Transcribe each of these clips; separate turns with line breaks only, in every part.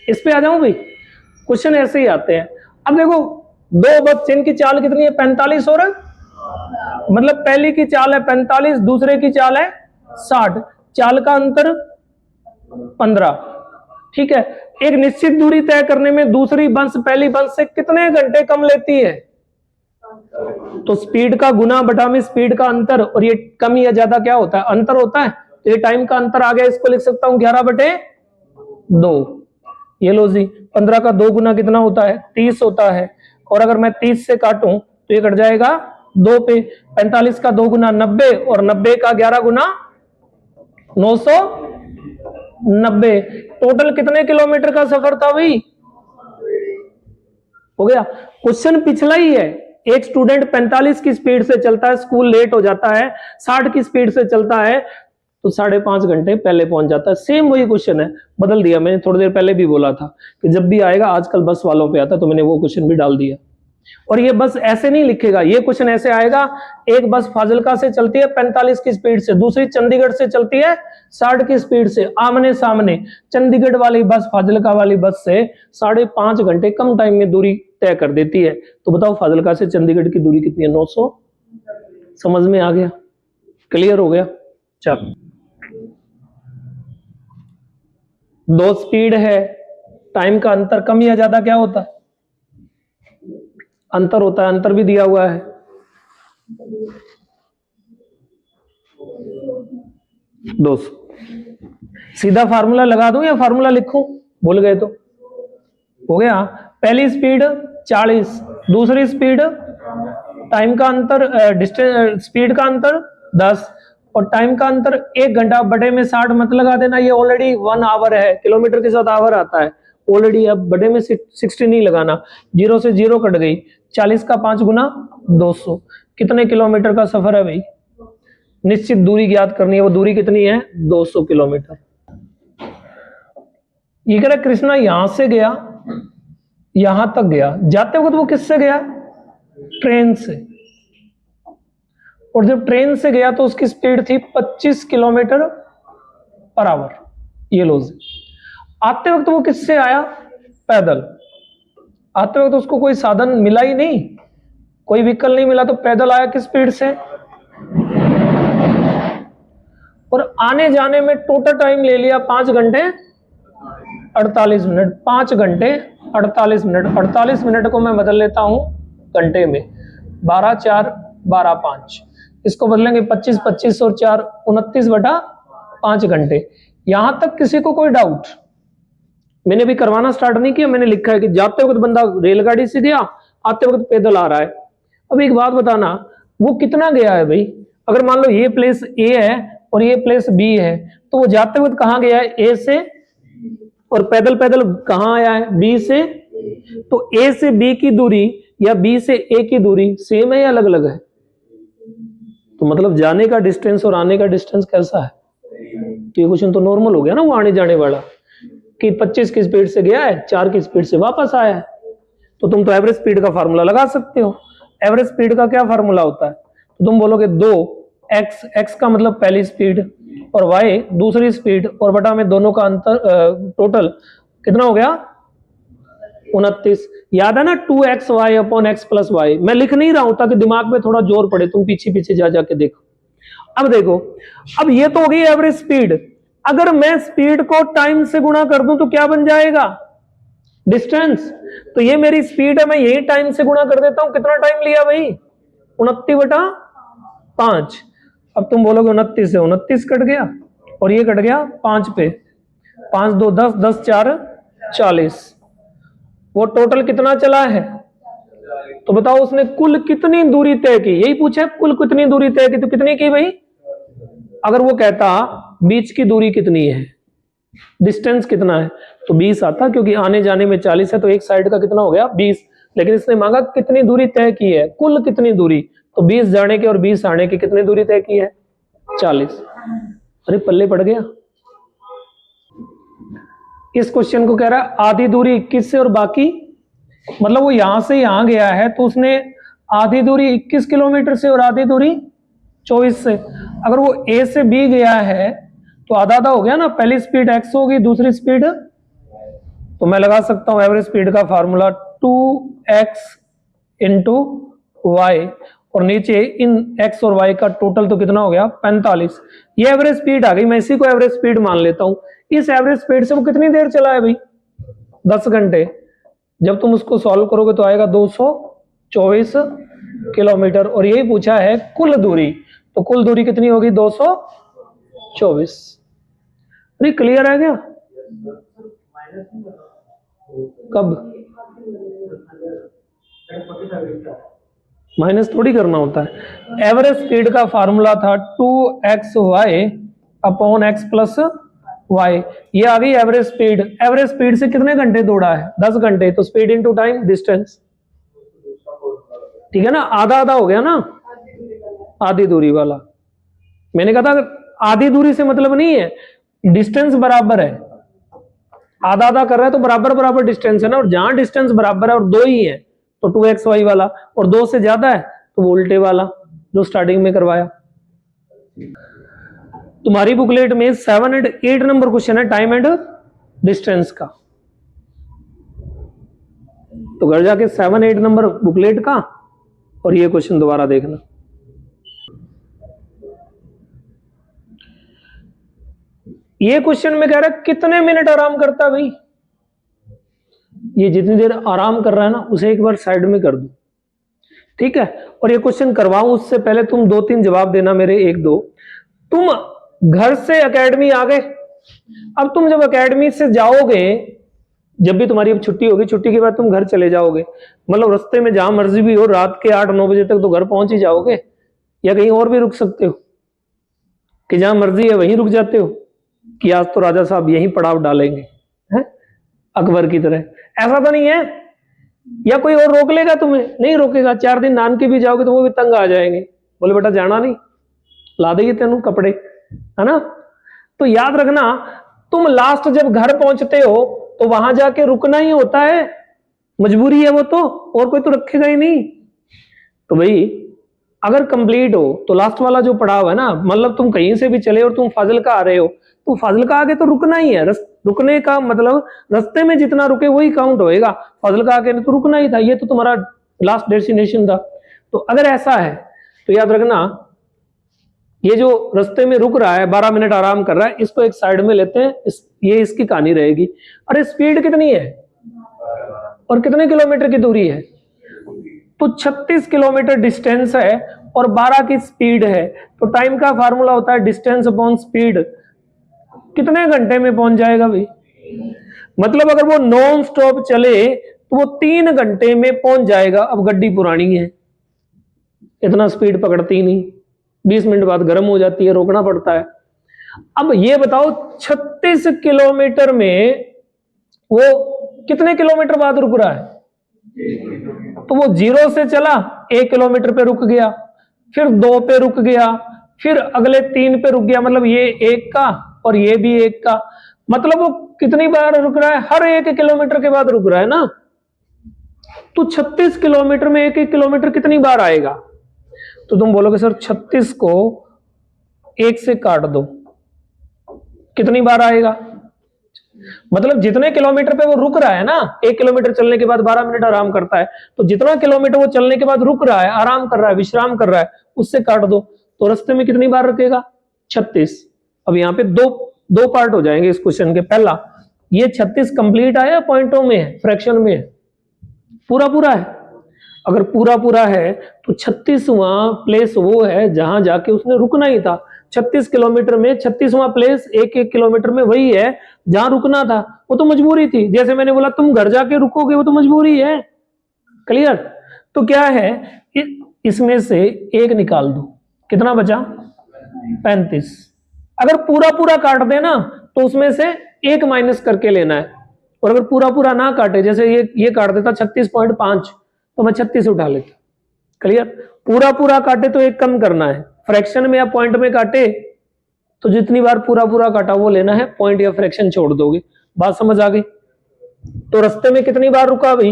इस पे आ जाऊं भाई, क्वेश्चन ऐसे ही आते हैं। अब देखो दो बस इनकी चाल कितनी है 45 और मतलब पहली की चाल है 45, दूसरे की चाल है 60, चाल का अंतर 15। ठीक है, एक निश्चित दूरी तय करने में दूसरी बस पहली बस से कितने घंटे कम लेती है? तो स्पीड का गुना बटा में स्पीड का अंतर, और ये कम या ज्यादा क्या होता है? अंतर होता है। तो ये टाइम का अंतर आ गया, इसको लिख सकता हूं 11/2। ये लो जी, 15 का 2 गुना कितना होता है? 30 होता है। और अगर मैं 30 से काटूं तो ये कट जाएगा 2 पे। 45 का 2 गुना 90, और 90 का 11 गुना 990। टोटल कितने किलोमीटर का सफर था भाई? हो गया। क्वेश्चन पिछला ही है। एक स्टूडेंट 45 की स्पीड से चलता है, स्कूल लेट हो जाता है, 60 की स्पीड से चलता है तो 5.5 घंटे पहले पहुंच जाता है। सेम वही क्वेश्चन है, बदल दिया मैंने। थोड़ी देर पहले भी बोला था कि जब भी आएगा आजकल बस वालों पे आता, तो मैंने वो क्वेश्चन भी डाल दिया। और ये बस ऐसे नहीं लिखेगा, ये क्वेश्चन ऐसे आएगा। एक बस फाजिलका से चलती है 45 की स्पीड से, दूसरी चंडीगढ़ से चलती है 60 की स्पीड से, आमने सामने। चंडीगढ़ वाली बस फाजिलका वाली बस से 5.5 घंटे कम टाइम में दूरी तय कर देती है। तो बताओ फाजिलका से चंडीगढ़ की दूरी कितनी है? 900। समझ में आ गया? क्लियर हो गया? चलो, दो स्पीड है, टाइम का अंतर कम या ज्यादा क्या होता है? अंतर होता है। अंतर भी दिया हुआ है। सीधा फार्मूला लगा दूं या फार्मूला लिखूं? भूल गए तो? हो गया। पहली स्पीड 40, दूसरी स्पीड, टाइम का अंतर डिस्टेंस, स्पीड का अंतर 10, और टाइम का अंतर 1 घंटा। बटे में 60 मत लगा देना, ये ऑलरेडी 1 आवर है, किलोमीटर के साथ आवर आता है ऑलरेडी। अब बटे में 60 नहीं लगाना, 0 से 0 कट गई। 40 का 5 गुना 200। कितने किलोमीटर का सफर है भाई? निश्चित दूरी ज्ञात करनी है, वो दूरी कितनी है? 200 किलोमीटर। ये कह रहा कृष्णा यहां से गया, यहां तक गया, जाते वक्त वो किससे गया? ट्रेन से। और जब ट्रेन से गया तो उसकी स्पीड थी 25 किलोमीटर पर आवर। ये लो जी। आते वक्त वो किससे आया? पैदल। आते वक्त उसको कोई साधन मिला ही नहीं, कोई व्हीकल नहीं मिला, तो पैदल आया किस स्पीड से? और आने जाने में टोटल टाइम ले लिया 5 घंटे 48 मिनट। 5 घंटे 48 मिनट। 48 मिनट को मैं बदल लेता हूं घंटे में, 12 4 12 5। इसको बदलेंगे 25 25 और 4 29/5 घंटे। यहां तक किसी को कोई डाउट? मैंने भी करवाना स्टार्ट नहीं किया, मैंने लिखा है कि जाते वक्त बंदा रेलगाड़ी से गया, आते वक्त पैदल आ रहा है। अब एक बात बताना, वो कितना गया है भाई? अगर मान लो ये प्लेस ए है और ये प्लेस बी है, तो वो जाते वक्त कहां गया है? ए से। और पैदल पैदल कहां आया है? बी से। तो ए से बी की दूरी या बी से ए की दूरी सेम है या अलग अलग है? तो मतलब जाने का डिस्टेंस और आने का डिस्टेंस कैसा है? तो ये क्वेश्चन तो नॉर्मल हो गया ना, वो आने जाने वाला, कि 25 की स्पीड से गया है, 4 की स्पीड से वापस आया है। तो तुम तो एवरेज स्पीड का फार्मूला लगा सकते हो। एवरेज स्पीड का क्या फार्मूला होता है? तो तुम बोलोगे 2x, x का मतलब पहली स्पीड, और y दूसरी स्पीड, और बटा में दोनों का अंतर, टोटल कितना हो गया? 29। याद है ना 2xy upon x plus Y. मैं लिख नहीं रहा हूं ताकि दिमाग में थोड़ा जोर पड़े, तुम पीछे पीछे जा जाके देखो। अब देखो, अब ये तो हो गई एवरेज स्पीड। अगर मैं स्पीड को टाइम से गुणा कर दूं तो क्या बन जाएगा? डिस्टेंस। तो ये मेरी स्पीड है, मैं यही टाइम से गुणा कर देता हूं। कितना टाइम लिया भाई? 29/5। अब तुम बोलोगे 29 से 29 कट गया, और ये कट गया 5 पे। 5 2 10, 10 4 40। वो टोटल कितना चला है? तो बताओ उसने कुल कितनी दूरी तय की? यही पूछा, कुल कितनी दूरी तय की, तो कितनी की भाई? अगर वो कहता बीच की दूरी कितनी है, डिस्टेंस कितना है, तो 20 आता, क्योंकि आने जाने में 40 है, तो एक साइड का कितना हो गया? 20। लेकिन इसने मांगा कितनी दूरी तय की है, कुल कितनी दूरी, तो 20 जाने के और 20 आने की कितनी दूरी तय की है? 40। अरे पल्ले पड़ गया। इस क्वेश्चन को कह रहा है आधी दूरी 21 से और बाकी, मतलब वो यहां से यहां गया है तो उसने आधी दूरी 21 किलोमीटर से और आधी दूरी 24 से। अगर वो ए से बी गया है तो आधा आधा हो गया ना, पहली स्पीड x होगी, दूसरी स्पीड तो मैं लगा सकता हूं एवरेज स्पीड का फार्मूला 2x इंटू वाई, और नीचे इन x और y का टोटल तो कितना हो गया 45। ये एवरेज स्पीड आ गई, मैं इसी को एवरेज स्पीड मान लेता हूं। इस एवरेज स्पीड से वो कितनी देर चला है भाई 10 घंटे। जब तुम उसको सॉल्व करोगे तो आएगा 224 किलोमीटर, और यही पूछा है कुल दूरी, तो कुल दूरी कितनी होगी 224। अरे क्लियर है क्या? कब माइनस थोड़ी करना होता है। एवरेज स्पीड का फार्मूला था 2xy upon x plus Y, ये आ गई एवरेज स्पीड। एवरेज स्पीड से कितने घंटे दौड़ा है 10 घंटे, तो स्पीड इनटू टाइम डिस्टेंस, ठीक है ना, आधा आधा हो गया ना, आधी दूरी वाला। मैंने कहा था आधी दूरी से मतलब नहीं है, डिस्टेंस बराबर है, आधा आधा कर रहा है तो बराबर बराबर डिस्टेंस है ना, और जहां डिस्टेंस बराबर है और दो ही है तो 2xy वाला, और 2 से ज्यादा है तो वो उल्टे वाला जो स्टार्टिंग में करवाया। तुम्हारी बुकलेट में 7 और 8 नंबर क्वेश्चन है टाइम एंड डिस्टेंस का, तो घर जाके 7 8 नंबर बुकलेट का और ये क्वेश्चन दोबारा देखना। ये क्वेश्चन में कह रहा है कितने मिनट आराम करता है भाई, ये जितनी देर आराम कर रहा है ना उसे एक बार साइड में कर दो, ठीक है। और ये क्वेश्चन करवाऊं उससे पहले तुम 2-3 जवाब देना मेरे, 1-2। तुम घर से एकेडमी आ गए, अब तुम जब एकेडमी से जाओगे, जब भी तुम्हारी अब छुट्टी होगी, छुट्टी के बाद तुम घर चले जाओगे, मतलब रास्ते में जहां मर्जी भी हो रात के 8-9 बजे तक तो घर पहुंच ही जाओगे, या कहीं और भी रुक सकते हो कि जहां मर्जी है वहीं रुक जाते हो कि आज तो राजा साहब यहीं पड़ाव डालेंगे, हैं अकबर की तरह। ऐसा तो नहीं है, या कोई और रोक लेगा तुम्हें? नहीं रोकेगा। 4 दिन नान के भी जाओगे तो वो भी तंग आ जाएंगे, बोले बेटा जाना नहीं, ला देगी तेनू कपड़े, है ना। तो याद रखना, तुम लास्ट जब घर पहुंचते हो तो वहां जाके रुकना ही होता है, मजबूरी है वो तो, और कोई तो रखेगा ही नहीं। तो भाई अगर कंप्लीट हो तो लास्ट वाला जो पड़ाव है ना, मतलब तुम कहीं से भी चले और तुम फाजिलका आ रहे हो तो फाजिलका आगे तो रुकना ही है। रुकने का मतलब रास्ते में जितना रुके वही काउंट होएगा, फाजिलका आगे तो रुकना ही था, ये तो तुम्हारा लास्ट डेस्टिनेशन था। तो अगर ऐसा है तो याद रखना, ये जो रास्ते में रुक रहा है 12 मिनट आराम कर रहा है, इसको एक साइड में लेते हैं, ये इसकी कहानी रहेगी। अरे स्पीड कितनी है और कितने किलोमीटर की दूरी है? तो 36 किलोमीटर डिस्टेंस है और 12 की स्पीड है, तो टाइम का फार्मूला होता है डिस्टेंस अपॉन स्पीड। कितने घंटे में पहुंच जाएगा भाई? मतलब अगर वो नॉन स्टॉप चले तो वो 3 घंटे में पहुंच जाएगा। अब गड्डी पुरानी है, इतना स्पीड पकड़ती नहीं, 20 मिनट बाद गर्म हो जाती है, रोकना पड़ता है। अब ये बताओ 36 किलोमीटर में वो कितने किलोमीटर बाद रुक रहा है? तो वो 0 से चला, 1 किलोमीटर पे रुक गया, फिर 2 पे रुक गया, फिर अगले 3 पे रुक गया, मतलब ये 1 का और ये भी 1 का, मतलब वो कितनी बार रुक रहा है? हर 1 किलोमीटर के बाद रुक रहा है ना। तो 36 किलोमीटर में 1-1 किलोमीटर कितनी बार आएगा? तो तुम बोलोगे सर 36 को 1 से काट दो, कितनी बार आएगा? मतलब जितने किलोमीटर पे वो रुक रहा है ना, 1 किलोमीटर चलने के बाद 12 मिनट आराम करता है, तो जितना किलोमीटर वो चलने के बाद रुक रहा है, आराम कर रहा है, विश्राम कर रहा है, उससे काट दो, तो रास्ते में कितनी बार रुकेगा? 36। अब यहाँ पे दो पार्ट हो जाएंगे इस क्वेश्चन के। पहला, ये 36 कंप्लीट आया पॉइंटों में है, फ्रैक्शन में है, पूरा पूरा है? अगर पूरा पूरा है तो 36वां प्लेस वो है जहां जाके उसने रुकना ही था। 36 किलोमीटर में 36वां प्लेस 1-1 किलोमीटर में वही है जहां रुकना था, वो तो मजबूरी थी। जैसे मैंने बोला तुम घर जाके रुकोगे, वो तो मजबूरी है। क्लियर? तो क्या है, इसमें से 1 निकाल दो, कितना बचा? 35। अगर पूरा पूरा काट देना तो उसमें से 1 माइनस करके लेना है, और अगर पूरा पूरा ना काटे, जैसे ये काट देता 36.5, तो मैं 36 उठा लेता। क्लियर? पूरा पूरा काटे तो 1 कम करना है, फ्रैक्शन में या पॉइंट में काटे तो जितनी बार पूरा पूरा काटा वो लेना है, पॉइंट या फ्रैक्शन छोड़ दोगे। बात समझ आ गई? तो रास्ते में कितनी बार रुका भाई?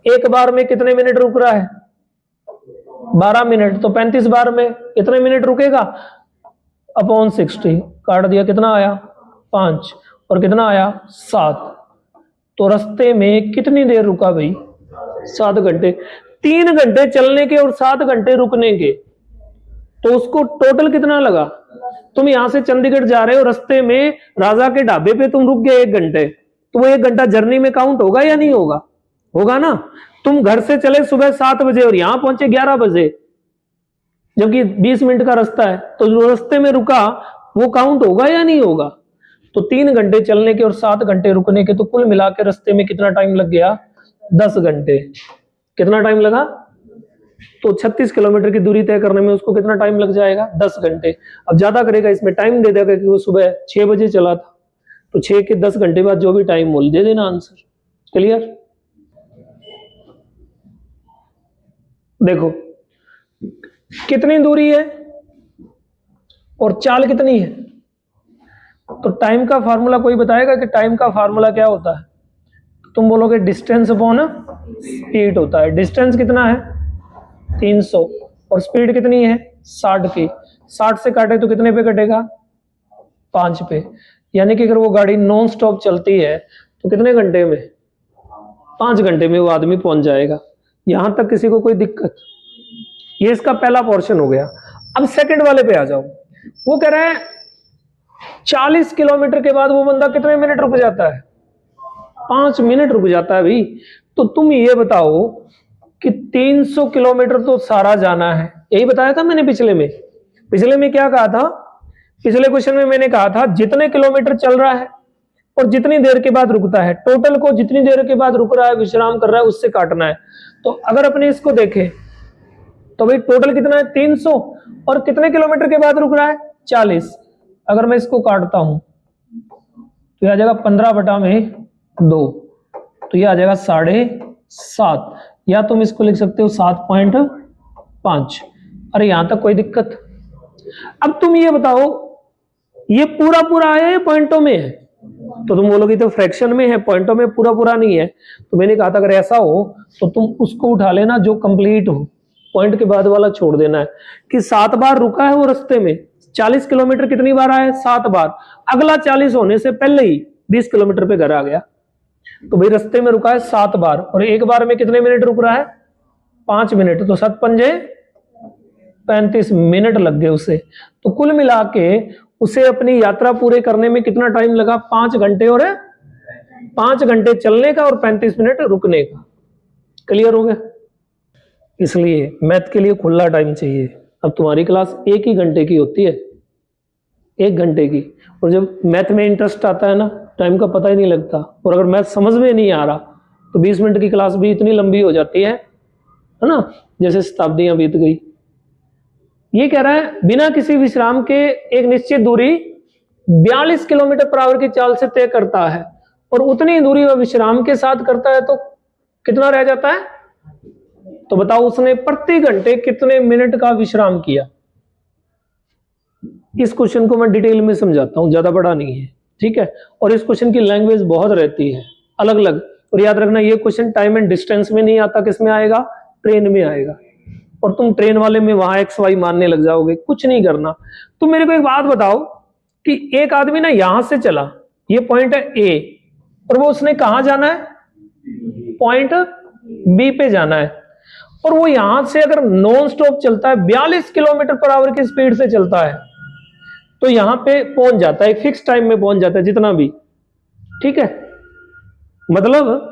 1 बार में कितने मिनट रुक रहा है? 12 मिनट। तो 35 बार में कितने मिनट रुकेगा? अपॉन 60 काट दिया, कितना आया? 5, और कितना आया? 7। तो रास्ते में कितनी देर रुका भाई? 7 घंटे। 3 घंटे चलने के और 7 घंटे रुकने के, तो उसको टोटल कितना लगा? तुम यहां से चंडीगढ़ जा रहे हो, रास्ते में राजा के ढाबे पे तुम रुक गए 1 घंटे, तो वो 1 घंटा जर्नी में काउंट होगा या नहीं होगा? होगा ना। तुम घर से चले सुबह 7 बजे और यहां पहुंचे 11 बजे, जबकि 20 मिनट का रास्ता है, तो जो रास्ते में रुका वो काउंट होगा या नहीं होगा? तो 3 घंटे चलने के और 7 घंटे रुकने के, तो कुल मिला के रास्ते में कितना टाइम लग गया? 10 घंटे। कितना टाइम लगा? तो 36 किलोमीटर की दूरी तय करने में उसको कितना टाइम लग जाएगा? 10 घंटे। अब ज्यादा करेगा, इसमें टाइम दे देगा कि वो सुबह 6 बजे चला था, तो 6 के 10 घंटे बाद जो भी टाइम बोल दे देना आंसर। क्लियर? देखो कितनी दूरी है और चाल कितनी है, तो टाइम का फार्मूला कोई बताएगा कि टाइम का फार्मूला क्या होता है? तुम बोलोगे डिस्टेंस अपॉन स्पीड होता है। डिस्टेंस कितना है? 300, और स्पीड कितनी है? 60 की। 60 से काटे तो कितने पे कटेगा? 5 पे। यानी कि अगर वो गाड़ी नॉन स्टॉप चलती है तो कितने घंटे में? 5 घंटे में वो आदमी पहुंच जाएगा। यहां तक किसी को कोई दिक्कत? ये इसका पहला पोर्शन हो गया। अब सेकंड वाले पे आ जाओ। वो कह रहा है 40 किलोमीटर के बाद वो बंदा कितने मिनट रुक जाता है? 5 मिनट रुक जाता है भाई। तो तुम ये बताओ कि 300 किलोमीटर तो सारा जाना है, यही बताया था मैंने पिछले में। पिछले में क्या कहा था? पिछले क्वेश्चन में मैंने कहा था जितने किलोमीटर चल रहा है और जितनी देर के बाद रुकता है, टोटल को जितनी देर के बाद रुक रहा है, विश्राम कर रहा है, उससे काटना है। तो अगर अपने इसको देखें तो भाई टोटल कितना है? 300, और कितने किलोमीटर के बाद रुक रहा है? 40। अगर मैं इसको काटता हूं तो यह आ जाएगा 15/2, तो यह आ जाएगा 7.5, या तुम इसको लिख सकते हो 7.5। अरे यहां तक कोई दिक्कत? अब तुम ये बताओ ये पूरा पूरा आया है पॉइंटों में है, तो तुम बोलोगे तो फ्रैक्शन में है, पॉइंटों में पूरा पूरा नहीं है। तो मैंने कहा था अगर ऐसा हो तो तुम उसको उठा लेना जो कंप्लीट हो, पॉइंट के बाद वाला छोड़ देना है। कि 7 बार रुका है वो रास्ते में, 40 किलोमीटर कितनी बार आया है? 7 बार। अगला 40 होने से पहले ही 20 किलोमीटर पे घर आ गया, तो भाई रास्ते में रुका है 7 बार, और एक बार में कितने मिनट रुक रहा है? 5 मिनट। तो 7 पंजे 35 मिनट लग गए उसे। तो कुल मिला के उसे अपनी यात्रा पूरे करने में कितना टाइम लगा? 5 घंटे, और 5 घंटे चलने का और 35 मिनट रुकने का। क्लियर हो गया? इसलिए मैथ के लिए खुला टाइम चाहिए। अब तुम्हारी क्लास 1 ही घंटे की होती है, 1 घंटे की, और जब मैथ में इंटरेस्ट आता है ना, टाइम का पता ही नहीं लगता। और अगर मैथ समझ में नहीं आ रहा तो 20 मिनट की क्लास भी इतनी लंबी हो जाती है ना, जैसे शताब्दियां बीत गई। ये कह रहा है बिना किसी विश्राम के एक निश्चित दूरी 42 किलोमीटर पर आवर की चाल से तय करता है, और उतनी दूरी वह विश्राम के साथ करता है, तो कितना रह जाता है? तो बताओ उसने प्रति घंटे कितने मिनट का विश्राम किया? इस क्वेश्चन को मैं डिटेल में समझाता हूं, ज्यादा बड़ा नहीं है, ठीक है। और इस क्वेश्चन की लैंग्वेज बहुत रहती है अलग अलग, और याद रखना ये क्वेश्चन टाइम एंड डिस्टेंस में नहीं आता, किस में आएगा? ट्रेन में आएगा। और तुम ट्रेन वाले में वहां एक्स वाई मानने लग जाओगे, कुछ नहीं करना। तुम मेरे को एक बात बताओ कि एक आदमी ना यहां से चला, ये पॉइंट है ए, और वो उसने कहां जाना है? पॉइंट बी पे जाना है, और वो यहां से अगर नॉन स्टॉप चलता है 42 किलोमीटर पर आवर की स्पीड से चलता है, तो यहां पे पहुंच जाता है, फिक्स टाइम में पहुंच जाता है जितना भी, ठीक है। मतलब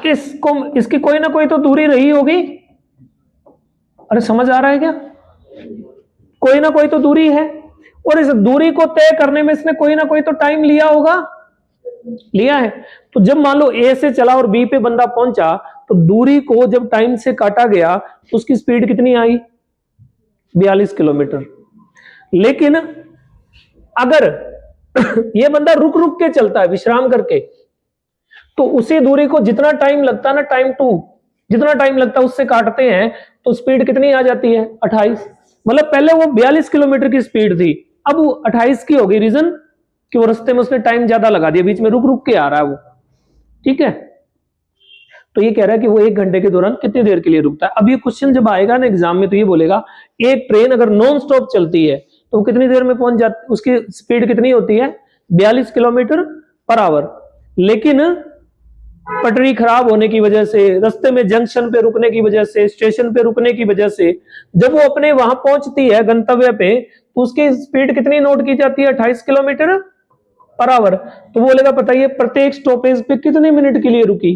इसकी कोई ना कोई तो दूरी रही होगी। अरे समझ आ रहा है क्या? कोई ना कोई तो दूरी है, और इस दूरी को तय करने में इसने कोई ना कोई तो टाइम लिया होगा, लिया है। तो जब मान लो ए से चला और बी पे बंदा पहुंचा, तो दूरी को जब टाइम से काटा गया तो उसकी स्पीड कितनी आई? 42 किलोमीटर। लेकिन अगर यह बंदा रुक रुक के चलता है, विश्राम करके, तो उसी दूरी को जितना टाइम लगता है ना, टाइम टू जितना टाइम लगता है उससे काटते हैं, तो स्पीड कितनी आ जाती है? 28। मतलब पहले वो 42 किलोमीटर की स्पीड थी, अब वो 28 की हो गई। रीजन कि वो रास्ते में उसने टाइम ज्यादा लगा दिया, बीच में रुक रुक के आ रहा है वो, ठीक है। तो ये कह रहा है कि वो 1 घंटे के दौरान कितनी देर के लिए रुकता है। अब ये क्वेश्चन जब आएगा ना एग्जाम में, तो ये बोलेगा एक ट्रेन अगर नॉन स्टॉप चलती है तो वो कितनी देर में पहुंच जाती, उसकी स्पीड कितनी होती है? 42 किलोमीटर पर आवर। लेकिन पटरी खराब होने की वजह से, रास्ते में जंक्शन पे रुकने की वजह से, स्टेशन पे रुकने की वजह से जब वो अपने वहां पहुंचती है गंतव्य पे, तो उसकी स्पीड कितनी नोट की जाती है? 28 किलोमीटर पर आवर। तो बोलेगा बताइए प्रत्येक स्टॉपेज पे कितने मिनट के लिए रुकी,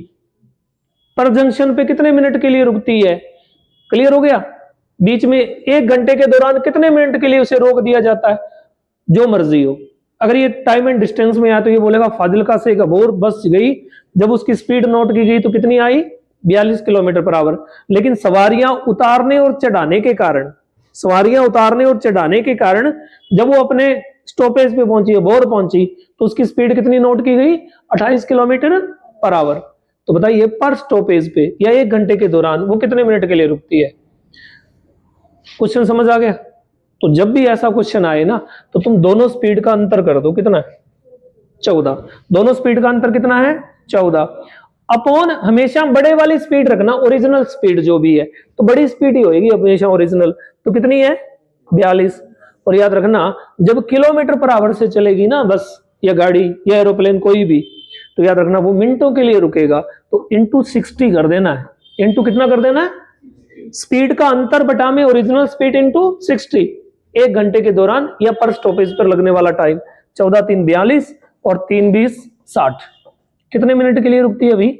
पर जंक्शन पे कितने मिनट के लिए रुकती है। क्लियर हो गया? बीच में 1 घंटे के दौरान कितने मिनट के लिए उसे रोक दिया जाता है, जो मर्जी हो। अगर ये टाइम एंड डिस्टेंस में आया तो ये बोलेगा फाजिलका से एक अबोर बस गई, जब उसकी स्पीड नोट की गई तो कितनी आई? 42 किलोमीटर पर आवर। लेकिन सवारियां उतारने और चढ़ाने के कारण, जब वो अपने स्टॉपेज पे पहुंची, अबोर पहुंची, तो उसकी स्पीड कितनी नोट की गई? 28 किलोमीटर पर आवर। तो बताइए पर स्टॉपेज पे या 1 घंटे के दौरान वो कितने मिनट के लिए रुकती है। क्वेश्चन समझ आ गया? तो जब भी ऐसा क्वेश्चन आए ना, तो तुम दोनों स्पीड का अंतर कर दो। कितना है? 14। दोनों स्पीड का अंतर कितना है? 14 अपॉन हमेशा बड़े वाली स्पीड रखना, ओरिजिनल स्पीड जो भी है, तो बड़ी स्पीड ही होगी हमेशा ओरिजिनल। तो कितनी है? 42। और याद रखना जब किलोमीटर पर आवर से चलेगी ना बस या गाड़ी या एरोप्लेन कोई भी, तो याद रखना वो मिनटों के लिए रुकेगा, तो इंटू 60 कर देना है। इंटू कितना कर देना है? स्पीड का अंतर बटा में ओरिजिनल स्पीड इंटू 60, 1 घंटे के दौरान या पर स्टॉपेज पर लगने वाला टाइम। 14 3 42 और 3 20 60। कितने मिनट के लिए रुकती है अभी?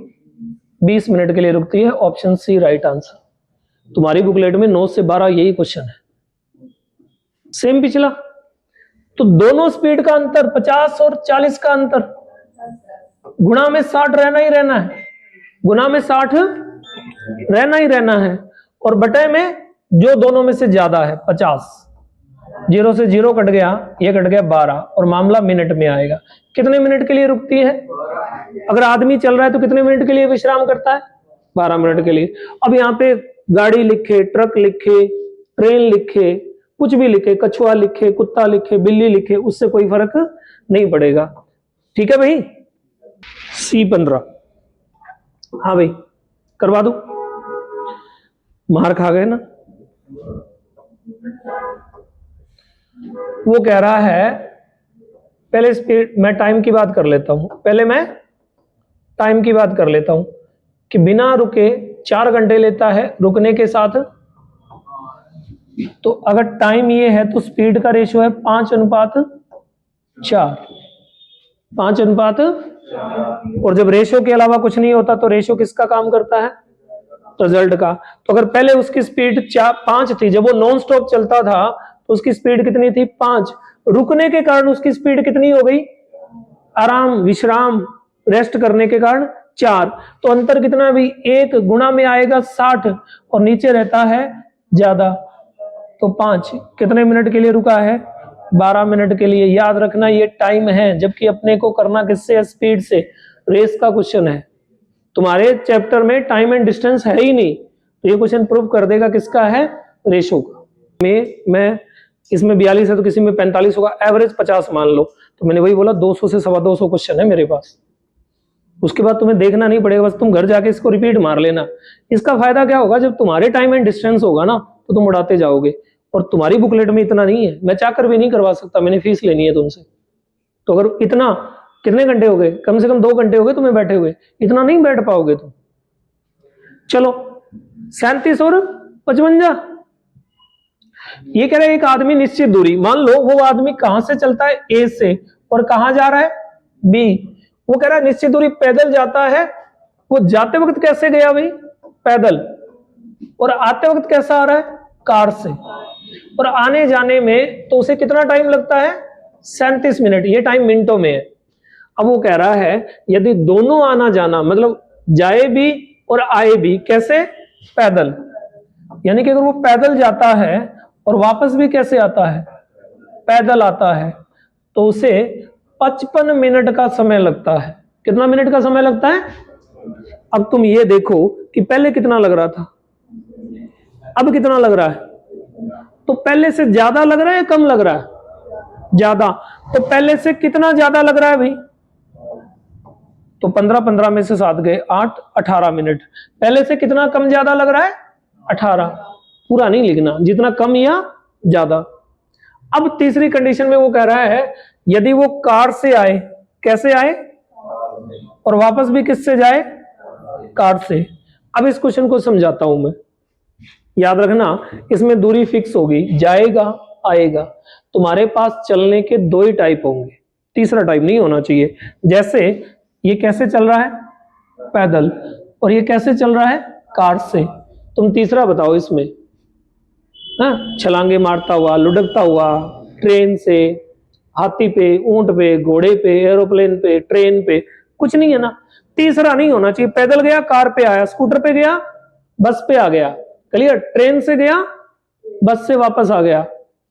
20 मिनट के लिए रुकती है। Option C right answer. तुम्हारी बुकलेट में 9 से 12 यही क्वेश्चन है, सेम पिछला। तो दोनों स्पीड का अंतर 50 और 40 का अंतर, गुणा में 60 रहना ही रहना है, गुणा में 60 रहना ही रहना है, और बटे में जो दोनों में से ज्यादा है 50। 0 से 0 कट गया, ये कट गया 12, और मामला मिनट में आएगा। कितने मिनट के लिए रुकती है? अगर आदमी चल रहा है तो कितने मिनट के लिए विश्राम करता है? 12 मिनट के लिए। अब यहाँ पे गाड़ी लिखे, ट्रक लिखे, ट्रेन लिखे, कुछ भी लिखे, कछुआ लिखे, कुत्ता लिखे, बिल्ली लिखे, उससे कोई फर्क नहीं पड़ेगा। ठीक है भाई? C15। हाँ भाई करवा दो, मार खा गए ना। वो कह रहा है पहले स्पीड, मैं टाइम की बात कर लेता हूं, पहले मैं टाइम की बात कर लेता हूं कि बिना रुके 4 घंटे लेता है, रुकने के साथ। तो अगर टाइम ये है तो स्पीड का रेशियो है 5:4, 5:4। और जब रेशियो के अलावा कुछ नहीं होता तो रेशियो किसका काम करता है? रिजल्ट का। तो अगर पहले उसकी स्पीड 5 थी, जब वो नॉन स्टॉप चलता था तो उसकी स्पीड कितनी थी? 5। रुकने के कारण उसकी स्पीड कितनी हो गई? आराम, विश्राम, रेस्ट करने के कारण 4। तो अंतर कितना भी? 1 गुणा में आएगा 60 और नीचे रहता है ज्यादा, तो 5। कितने मिनट के लिए रुका है? 12 मिनट के लिए। याद रखना ये टाइम है, जबकि अपने को करना किससे? स्पीड से। रेस का क्वेश्चन है, तुम्हारे चैप्टर में टाइम एंड डिस्टेंस है ही नहीं, तो ये क्वेश्चन प्रूव कर देगा किसका है? रेशो का। मैं इसमें 42 है तो किसी में 45 होगा, एवरेज 50 मान लो। तो मैंने वही बोला 200 से 225 क्वेश्चन है मेरे पास, उसके बाद तुम्हें देखना नहीं पड़ेगा, बस तुम घर जाके इसको रिपीट मार लेना। इसका फायदा क्या होगा? जब तुम्हारे टाइम एंड डिस्टेंस होगा ना तो तुम उड़ाते जाओगे, और तुम्हारी बुकलेट में इतना नहीं है, मैं चाहकर भी नहीं करवा सकता, मैंने फीस लेनी है तुमसे। तो अगर इतना, कितने घंटे हो गए? कम से कम 2 घंटे हो गए तुम्हें बैठे हुए, इतना नहीं बैठ पाओगे तुम। चलो 37 और 55। ये कह रहे हैं एक आदमी निश्चित दूरी, मान लो वो आदमी कहां से चलता है? ए से, और कहां जा रहा है? बी। वो कह रहा है निश्चित दूरी पैदल जाता है। वो जाते वक्त कैसे गया भाई? पैदल। और आते वक्त कैसा आ रहा है? कार से। और आने जाने में तो उसे कितना टाइम लगता है? 37 मिनट। ये टाइम मिनटों में है। अब वो कह रहा है यदि दोनों आना जाना, मतलब जाए भी और आए भी, कैसे? पैदल। यानी कि अगर वो पैदल जाता है और वापस भी कैसे आता है? पैदल आता है, तो उसे 55 मिनट का समय लगता है। कितना मिनट का समय लगता है? अब तुम ये देखो कि पहले कितना लग रहा था, अब कितना लग रहा है? तो पहले से ज्यादा लग रहा है या कम लग रहा है? ज्यादा। तो पहले से कितना ज्यादा लग रहा है भाई? तो 15 में से 7 गए 8, 18 मिनट। पहले से कितना कम ज्यादा लग रहा है? 18। पूरा नहीं लिखना, जितना कम या ज्यादा। अब तीसरी कंडीशन में वो कह रहा है यदि वो कार से आए, कैसे आए? और वापस भी किससे जाए, कार से। अब इस क्वेश्चन को समझाता हूं मैं, याद रखना इसमें दूरी फिक्स होगी, जाएगा आएगा। तुम्हारे पास चलने के दो ही टाइप होंगे, तीसरा टाइप नहीं होना चाहिए। जैसे ये कैसे चल रहा है, पैदल, और ये कैसे चल रहा है, कार से। तुम तीसरा बताओ इसमें, हाँ, छलांगे मारता हुआ, लुढ़कता हुआ, ट्रेन से, हाथी पे, ऊंट पे, घोड़े पे, एरोप्लेन पे, ट्रेन पे, कुछ नहीं है ना। तीसरा नहीं होना चाहिए, पैदल गया, कार पे आया, स्कूटर पे गया, बस पे आ गया, क्लियर, ट्रेन से गया, बस से वापस आ गया,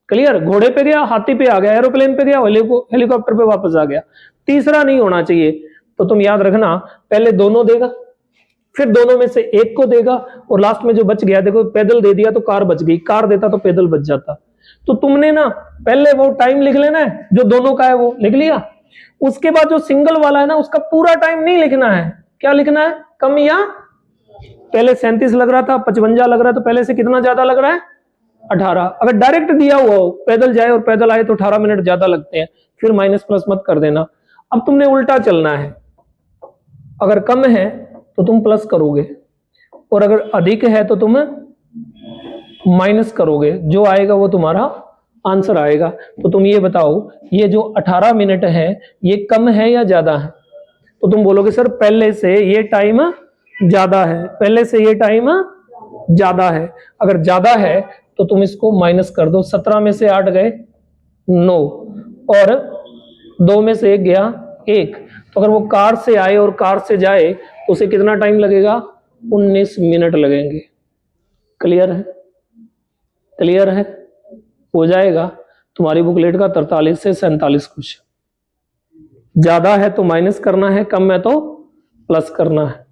क्लियर, घोड़े पे गया, हाथी पे आ गया, एरोप्लेन पे गया, हेलीकॉप्टर पे वापस आ गया। तीसरा नहीं होना चाहिए। तो तुम याद रखना, पहले दोनों देगा, फिर दोनों में से एक को देगा, और लास्ट में जो बच गया, देखो पैदल दे दिया तो कार बच गई, कार देता तो पैदल बच जाता। तो तुमने ना पहले वो टाइम लिख लेना है, जो दोनों का है वो लिख लिया। उसके बाद जो सिंगल वाला है ना, उसका पूरा टाइम नहीं लिखना है। क्या लिखना है, कम या, पहले 37 लग रहा था, 55 लग रहा है, तो पहले से कितना ज्यादा लग रहा है, 18। अगर डायरेक्ट दिया हुआ हो, पैदल जाए और पैदल आए, तो 18 मिनट ज्यादा लगते हैं, फिर माइनस प्लस मत कर देना। अब तुमने उल्टा चलना है, अगर कम है तो तुम प्लस करोगे, और अगर अधिक है तो तुम माइनस करोगे, जो आएगा वो तुम्हारा आंसर आएगा। तो तुम ये बताओ, ये जो 18 मिनट है, ये कम है या ज्यादा है? तो तुम बोलोगे सर पहले से ये टाइम ज्यादा है, पहले से ये टाइम ज्यादा है। अगर ज्यादा है तो तुम इसको माइनस कर दो, 17 में से 8 गए 9, और 2 में से 1 गया 1। तो अगर वो कार से आए और कार से जाए तो उसे कितना टाइम लगेगा, 19 मिनट लगेंगे। क्लियर है, क्लियर है, हो जाएगा तुम्हारी बुकलेट का 43 से 47 क्वेश्चन। ज्यादा है तो माइनस करना है, कम है तो प्लस करना है।